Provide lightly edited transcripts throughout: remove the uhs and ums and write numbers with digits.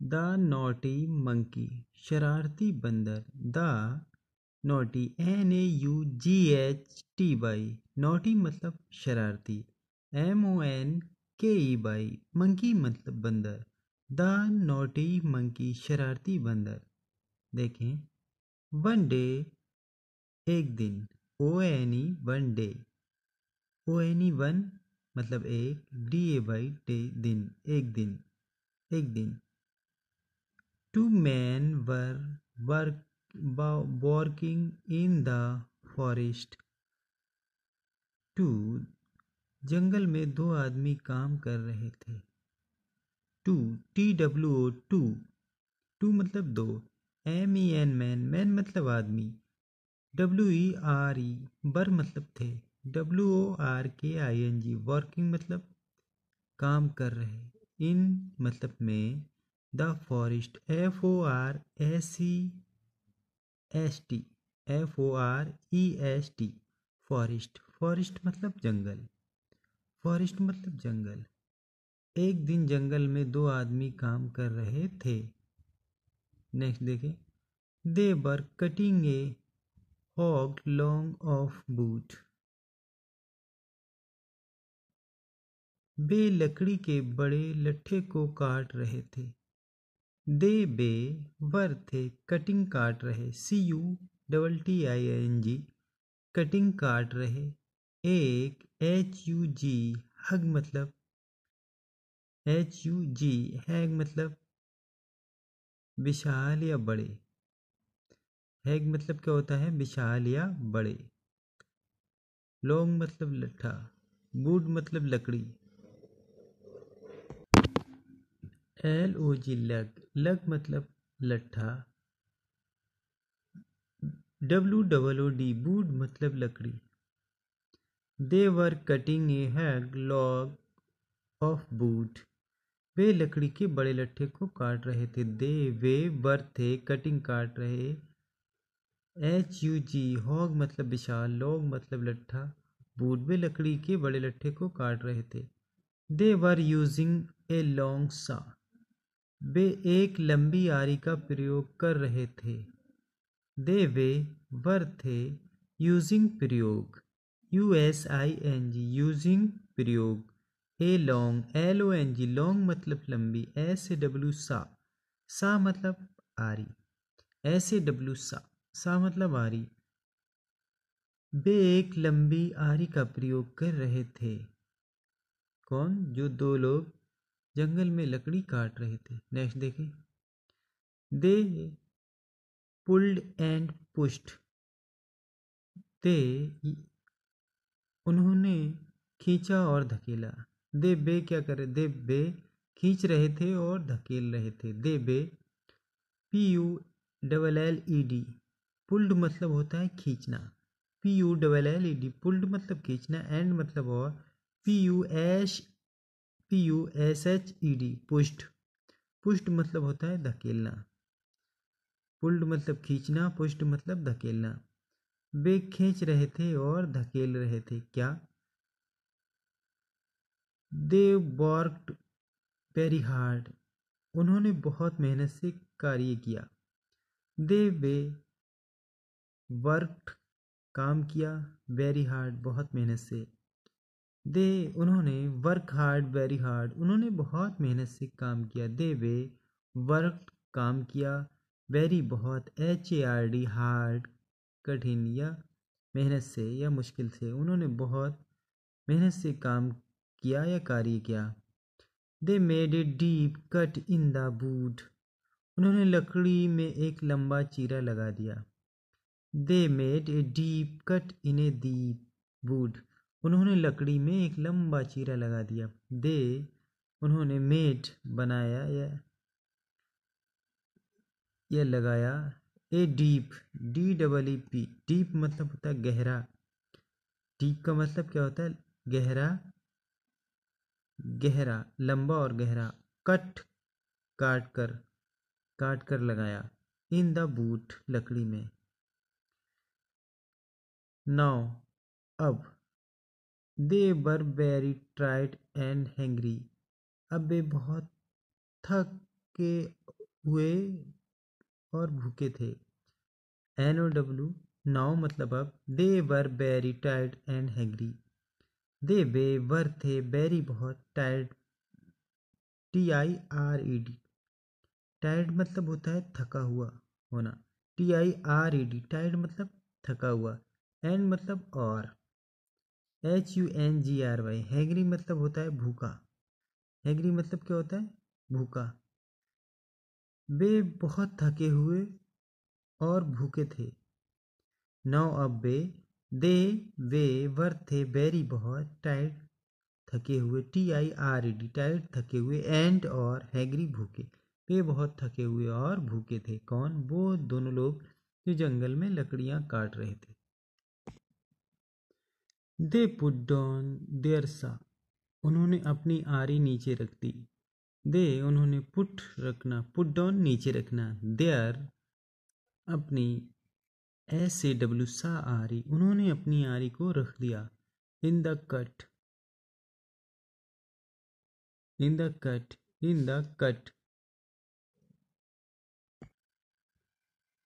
The naughty monkey शरारती बंदर। The naughty NAUGHTY naughty मतलब शरारती। MONKEY मंकी मतलब बंदर। द नॉटी मंकी शरारती बंदर। देखें, वन डे एक दिन। ONE one day. ONE one मतलब एक, DAY डे दिन, एक दिन, एक दिन। Two men were working in the forest. Two जंगल में दो आदमी काम कर रहे थे। टू TWO टू, टू मतलब दो। MEN मैन मतलब आदमी। WERE बर मतलब थे। WORKING वर्किंग मतलब काम कर रहे। इन मतलब में। The forest FOREST forest, forest मतलब जंगल। फॉरेस्ट मतलब जंगल। एक दिन जंगल में दो आदमी काम कर रहे थे। नेक्स्ट देखें, they were cutting a huge long of wood. वे लकड़ी के बड़े लट्ठे को काट रहे थे। बे वर थे कटिंग काट रहे। CUTTING कटिंग काट रहे। एक HUG हग मतलब हैग मतलब विशाल या बड़े। हैग मतलब क्या होता है? विशाल या बड़े। लॉन्ग मतलब लट्ठा। वुड मतलब लकड़ी। LOG लग, लग मतलब लट्ठा। WOOD वुड मतलब लकड़ी। They were cutting a huge log of wood. वे लकड़ी के बड़े लट्ठे को काट रहे थे। वे वर थे कटिंग काट रहे। HUG हॉग मतलब विशाल, लॉग मतलब लट्ठा, वुड वे लकड़ी के बड़े लट्ठे को काट रहे थे। दे वर यूजिंग ए लॉन्ग सा। वे एक लंबी आरी का प्रयोग कर रहे थे। वे वर थे यूजिंग प्रयोग। USING यूजिंग प्रयोग। ए लॉन्ग LONG लॉन्ग मतलब लंबी। SAW सा मतलब आरी। SAW सा मतलब आरी। वे एक लंबी आरी का प्रयोग कर रहे थे। कौन? जो दो लोग जंगल में लकड़ी काट रहे थे। नेक्स्ट देखें, दे पुल्ड एंड पुश्ड। दे उन्होंने खींचा और धकेला। बे क्या कर रहे? बे खींच रहे थे और धकेल रहे थे। बे PULLED पुल्ड मतलब होता है खींचना। PULLED पुल्ड मतलब खींचना। एंड मतलब और। PUSHED पुश्ड, पुश्ड मतलब होता है धकेलना। पुल्ड मतलब खींचना, पुश्ड मतलब धकेलना। वे खींच रहे थे और धकेल रहे थे क्या? They worked very hard. उन्होंने बहुत मेहनत से कार्य किया। वे वर्कड काम किया, वेरी हार्ड बहुत मेहनत से। उन्होंने वर्क हार्ड वेरी हार्ड उन्होंने बहुत मेहनत से काम किया। वे वर्कड काम किया, वेरी बहुत HARD हार्ड कठिन या मेहनत से या मुश्किल से। उन्होंने बहुत मेहनत से काम किया या कार्य किया। They made a deep cut in the wood. उन्होंने लकड़ी में एक लंबा चीरा लगा दिया। They made a deep cut in a deep would. उन्होंने लकड़ी में एक लंबा चीरा लगा दिया। उन्होंने मेड बनाया या लगाया। ए डीप DEEP डीप मतलब होता है गहरा। डीप का मतलब क्या होता है? गहरा, गहरा, लंबा और गहरा। कट काट कर लगाया। इन द वुड लकड़ी में। नाउ अब। They were very tired and hungry. अब वे बहुत थक के हुए और भूखे थे। NOW नाउ मतलब अब। They were very tired and hungry. They वे वर थे, वेरी बहुत, टायर्ड TIRED। टायर्ड मतलब होता है थका हुआ होना। TIRED टायर्ड मतलब थका हुआ। एंड मतलब और। HUNGRY हैंग्री मतलब होता है भूखा। हैंग्री मतलब क्या होता है? भूखा। वे बहुत थके हुए और भूखे थे। नाउ अब दे वे वर थे, वेरी बहुत, टायर्ड थके हुए, TIRED टायर्ड थके हुए, एंड और हैंग्री भूखे। वे बहुत थके हुए और भूखे थे। कौन? वो दोनों लोग जो जंगल में लकड़ियां काट रहे थे। दे पुट डाउन देयर सा। उन्होंने अपनी आरी नीचे रख दी। दे उन्होंने पुट रखना, पुट डाउन नीचे रखना, देयर अपनी, SAW सा आरी, उन्होंने अपनी आरी को रख दिया। In the cut, in the cut, in the cut,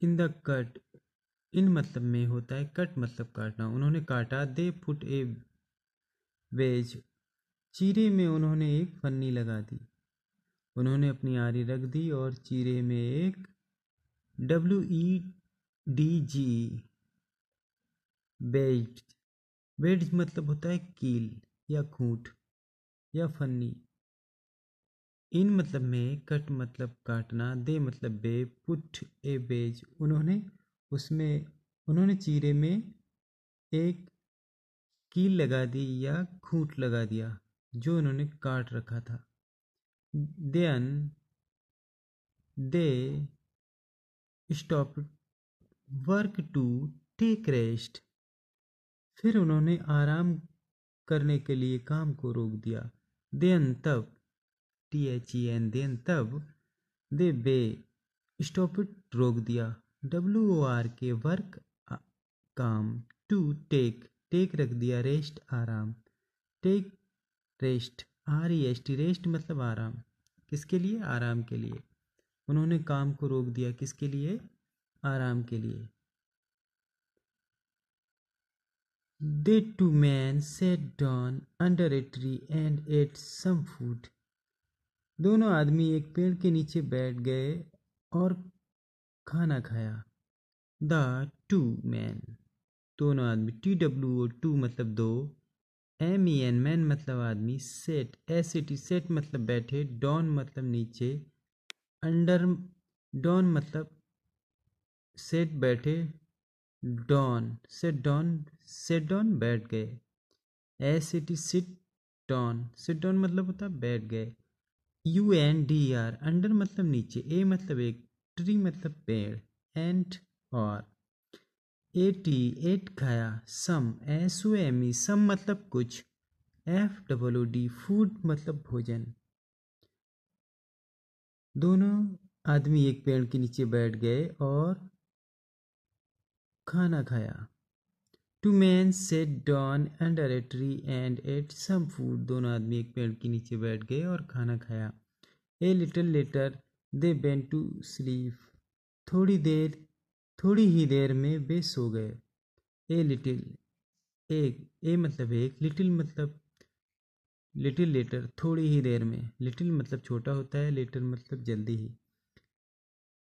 in the cut. In मतलब में होता है कट मतलब काटना। उन्होंने काटा। दे पुट ए वेज, चीरे में उन्होंने एक फन्नी लगा दी। उन्होंने अपनी आरी रख दी और चीरे में एक WEDG वेज, वेज मतलब होता है कील या खूंट या फन्नी। इन मतलब में कट मतलब काटना, दे मतलब बे, पुट ए बेज उन्होंने उसमें, उन्होंने चीरे में एक कील लगा दी या खूंट लगा दिया जो उन्होंने काट रखा था। Then they stop work to take rest. फिर उन्होंने आराम करने के लिए काम को रोक दिया। देन तब, THEN देन तब, दे बे स्टॉप इट रोक दिया, WORK वर्क काम, टू टेक टेक रख दिया, रेस्ट आराम, टेक रेस्ट REST रेस्ट मतलब आराम। किसके लिए? आराम के लिए। उन्होंने काम को रोक दिया किसके लिए? आराम के लिए। They two men sat down under a tree and ate some food. दोनों आदमी एक पेड़ के नीचे बैठ गए और खाना खाया। The two men दोनों आदमी, TWO टू मतलब दो, MEN मैन मतलब आदमी, सेट SAT सेट मतलब बैठे, डाउन मतलब नीचे, अंडर डाउन मतलब सेट बैठे, down set down, set down बैठ गए। SAT sit down, sit down मतलब होता है बैठ गए। UNDER अंडर मतलब नीचे, A मतलब एक, ट्री मतलब पेड़, एंड और। AT एट खाया, सम SOME सम मतलब कुछ, FOOD फूड मतलब भोजन। दोनों आदमी एक पेड़ के नीचे बैठ गए और खाना खाया। Two men sat down under a tree and ate some food. दोनों आदमी एक पेड़ के नीचे बैठ गए और खाना खाया। A little later they went to sleep. थोड़ी ही देर में वे सो गए। A little एक, A मतलब एक, little मतलब लिटिल लेटर थोड़ी ही देर में, लिटिल मतलब छोटा होता है, लेटर मतलब जल्दी ही।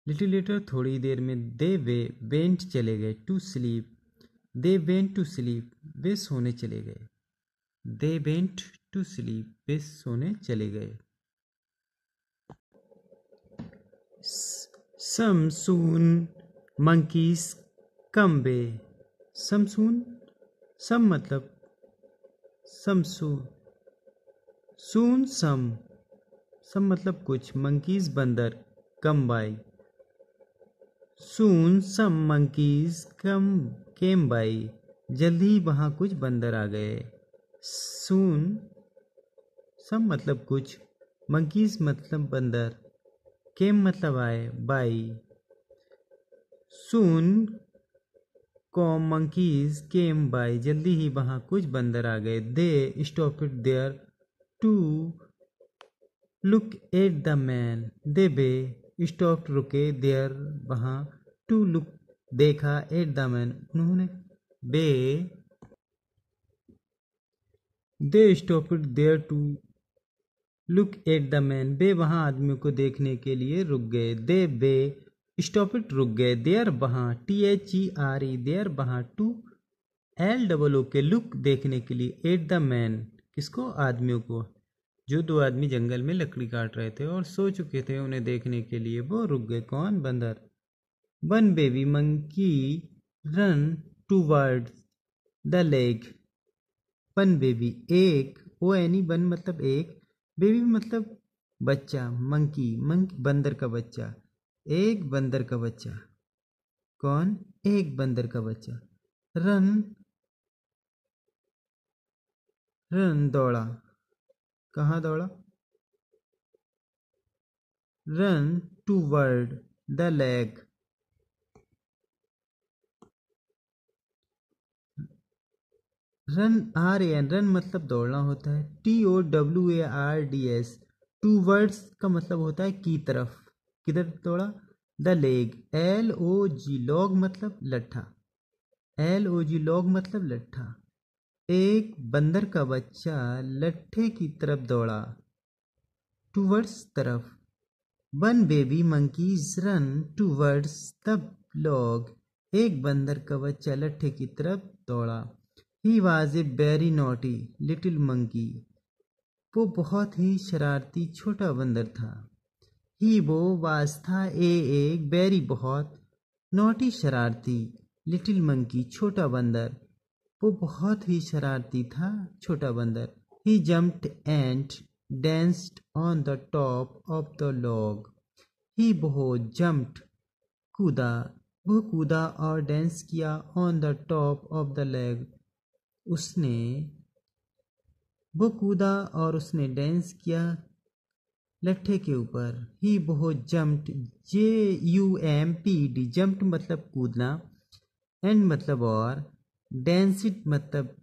लिटिल लेटर थोड़ी ही देर में, दे वे वेंट चले गए, to sleep, they went to sleep वे सोने चले गए, दे वेंट टू स्लीप वे सोने चले गए। सम सून मंकीज कम बे, सम सून, सम मतलब सम सून सम मतलब कुछ, मंकीज बंदर, come by, soon some monkeys came by जल्दी ही वहाँ कुछ बंदर आ गए। सून सम मतलब कुछ, मंकीज मतलब बंदर, केम मतलब आए, by soon come monkeys came by जल्दी ही वहाँ कुछ बंदर आ गए। They stop it there to look at the man, they बे स्टॉप्ड रुके, देयर वहाँ, टू लुक देखा, एट द मैन उन्होंने, they stopped there to look at the man, वे वहाँ आदमियों को देखने के लिए रुक गए, वे स्टॉप्ड रुक गए, देयर वहाँ, THERE देयर वहाँ, टू LOO के लुक देखने के लिए, एट द मैन किसको, आदमियों को, जो दो आदमी जंगल में लकड़ी काट रहे थे और सो चुके थे, उन्हें देखने के लिए वो रुक गए। कौन, बंदर। One baby monkey run towards the lake, one baby एक, ONE वन मतलब एक, बेबी मतलब बच्चा, मंकी बंदर का बच्चा, एक बंदर का बच्चा, कौन, एक बंदर का बच्चा, रन दौड़ा, कहाँ दौड़ा, run toward the lake, run RAN run मतलब दौड़ना होता है, TOWARDS टूवर्ड्स का मतलब होता है की तरफ, किधर दौड़ा, द लेग, LOG लॉग मतलब लट्ठा, LOG लॉग मतलब लट्ठा, एक बंदर का बच्चा लट्ठे की तरफ दौड़ा, टूवर्ड्स तरफ, one baby monkeys run towards the log, एक बंदर का बच्चा लट्ठे की तरफ दौड़ा, he was a very naughty little monkey, वो बहुत ही शरारती छोटा बंदर था, ही वो वाज था, एक वेरी बहुत, नॉटी शरारती, लिटिल मंकी छोटा बंदर, वो बहुत ही शरारती था छोटा बंदर, he jumped and danced on the top of the log, he वो जम्प्ड कूदा, वो कूदा और डांस किया, on the top of the log उसने, वो कूदा और उसने डांस किया लट्ठे के ऊपर, ही वो जम्प्ड, JUMPD जम्प्ड मतलब कूदना, एंड मतलब और, डेंसिड मतलब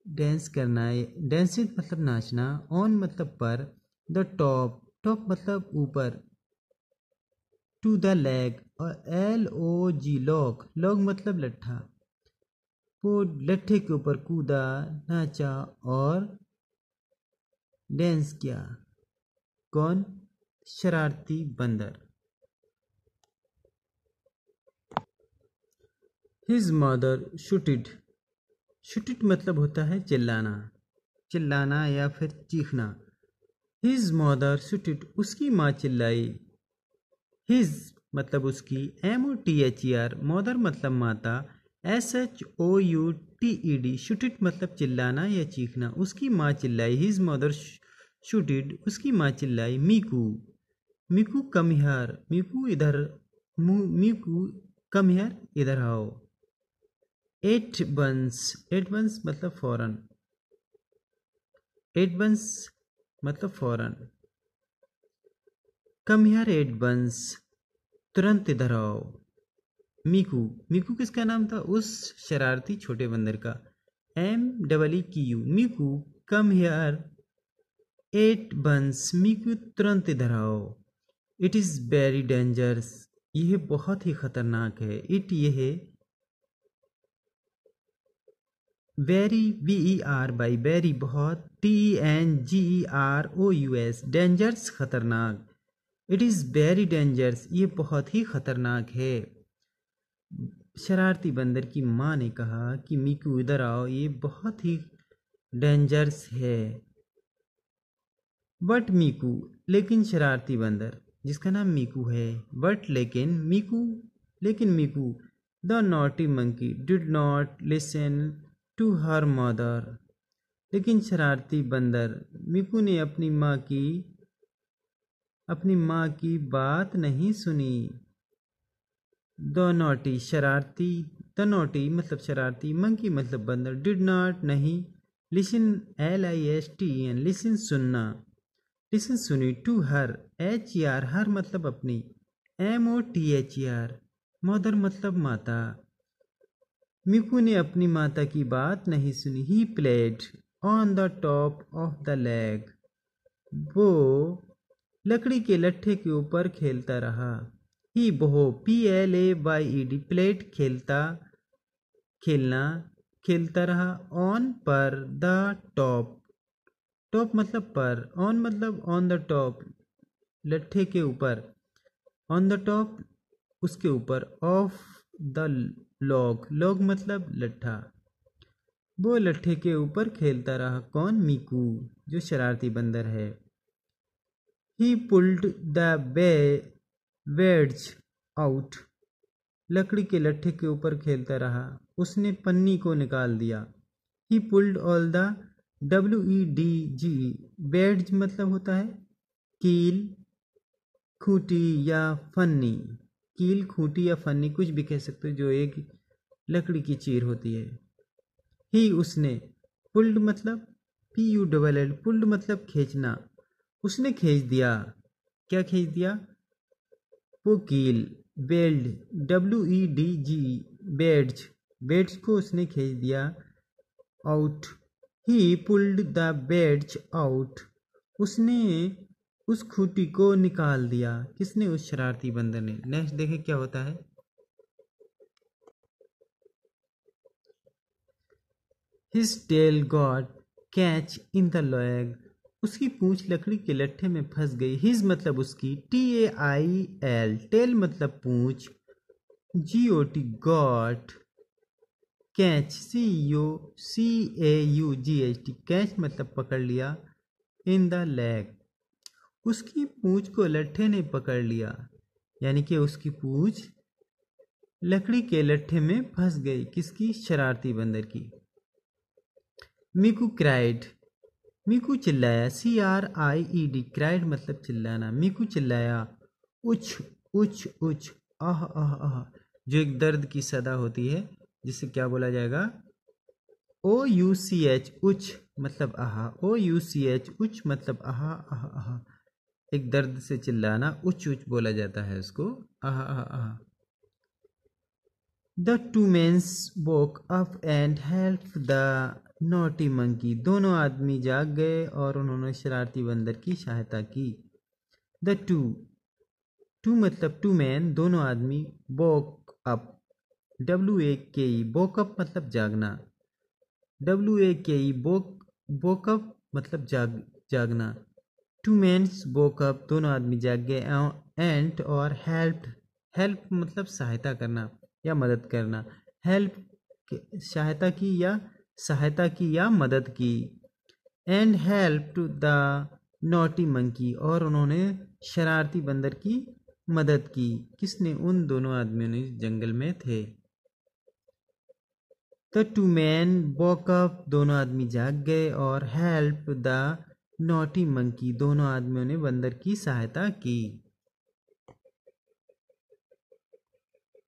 डांस करना, डेंसिड मतलब नाचना, ऑन मतलब पर, द टॉप मतलब ऊपर, टू द लेग, और LOG लॉग मतलब लट्ठा, वो लट्ठे के ऊपर कूदा, नाचा और डांस किया, कौन, शरारती बंदर। हिज मदर शूटेड, शूटेड मतलब होता है चिल्लाना, चिल्लाना या फिर चीखना, हिज मदर शूटेड उसकी माँ चिल्लाई, हिज मतलब उसकी, MOTHER मदर मतलब माता, SHOUTED शूटेड मतलब चिल्लाना या चीखना, उसकी माँ चिल्लाई, हिज मदर शूटेड उसकी माँ चिल्लाई, मीकू मीकू कम हियर, मीकू इधर, मीकू कम हियर इधर आओ, एट बंस मतलब फौरन, एट बंस मतलब फौरन, कम हियर एट बंस तुरंत इधर आओ, मीकू किसका नाम था, उस शरारती छोटे बंदर का, MEEQ मीकू कम हियर एट बंस, मीकू तुरंत इधर आओ, इट इज़ वेरी डेंजरस यह बहुत ही खतरनाक है, इट यह वेरी VER वेरी बहुत, DENGEROUS डेंजरस खतरनाक, इट इज़ वेरी डेंजरस ये बहुत ही खतरनाक है। शरारती बंदर की माँ ने कहा कि मीकू इधर आओ, ये बहुत ही डेंजरस है। बट मीकू लेकिन शरारती बंदर जिसका नाम मीकू है, बट लेकिन Miku the naughty monkey did not listen to her mother, लेकिन शरारती बंदर मीकू ने अपनी माँ की बात नहीं सुनी। द नॉटी शरारती, द नॉटी मतलब शरारती, मंकी मतलब बंदर, डिड नॉट नहीं, लिसन LISTEN लिसन सुनना, लिसन सुनी, टू हर HER हर मतलब अपनी, MOTHER मदर मतलब माता। मीकू ने अपनी माता की बात नहीं सुनी। He played on the top of the leg, वो लकड़ी के लट्ठे के ऊपर खेलता रहा। ही वो PLAYED प्लेट खेलना खेलता रहा। ऑन पर द टॉप, टॉप मतलब पर, ऑन मतलब ऑन द टॉप लट्ठे के ऊपर, ऑन द टॉप उसके ऊपर, ऑफ द लॉग, लॉग मतलब लट्ठा। वो लट्ठे के ऊपर खेलता रहा। कौन? मीकू, जो शरारती बंदर है। ही पुल्ड द वेड्ज आउट, लकड़ी के लट्ठे के ऊपर खेलता रहा। उसने पन्नी को निकाल दिया। ही पुल्ड ऑल द WEDG, वेड्ज मतलब होता है कील, खूंटी या फन्नी। कील, खूंटी या फन्नी कुछ भी कह सकते हो, जो एक लकड़ी की चीर होती है। ही उसने, पुल्ड मतलब PULL, पुल्ड मतलब खींचना। उसने खींच दिया। क्या खींच दिया? वो कील, बेल्ड, WEDG, बेड्स, बेड्स को उसने खींच दिया। Out, he pulled the beds out, उसने उस खूंटी को निकाल दिया। किसने? उस शरारती बंदर ने। नेक्स्ट देखे क्या होता है। His tail got catch in the log, उसकी पूंछ लकड़ी के लट्ठे में फंस गई। हिज मतलब उसकी, TAIL, टेल मतलब पूंछ, GOT got, catch CAUGHT, catch मतलब पकड़ लिया। इन द लेग, उसकी पूंछ को लट्ठे ने पकड़ लिया, यानी कि उसकी पूंछ लकड़ी के लट्ठे में फंस गई। किसकी? शरारती बंदर की। मीकू क्राइड, मीकू चिल्लाया। CRIED, क्राइड मतलब चिल्लाना। मीकू चिल्लाया। उच उच उच, आह आह आह, जो एक दर्द की सदा होती है, जिसे क्या बोला जाएगा? OUCH, उच मतलब आहा। OUCH, उच मतलब आहा आहा आहा, एक दर्द से चिल्लाना उच उच बोला जाता है उसको, आहा आहा आहा। The two men woke up and helped the naughty monkey, दोनों आदमी जाग गए और उन्होंने शरारती बंदर की सहायता की। The two मतलब two men, दोनों आदमी। woke up, WAKE, woke up मतलब जागना। WAKE, woke up मतलब जागना। Two men woke up, दोनों आदमी जाग गए। and और help मतलब सहायता करना या मदद करना। हेल्प, सहायता की या मदद की। And help to the naughty monkey, और उन्होंने शरारती बंदर की मदद की। किसने? उन दोनों आदमियों ने जंगल में थे। The two man walk up, दोनों आदमी जाग गए, और हेल्प द नॉटी मंकी, दोनों आदमियों ने बंदर की सहायता की।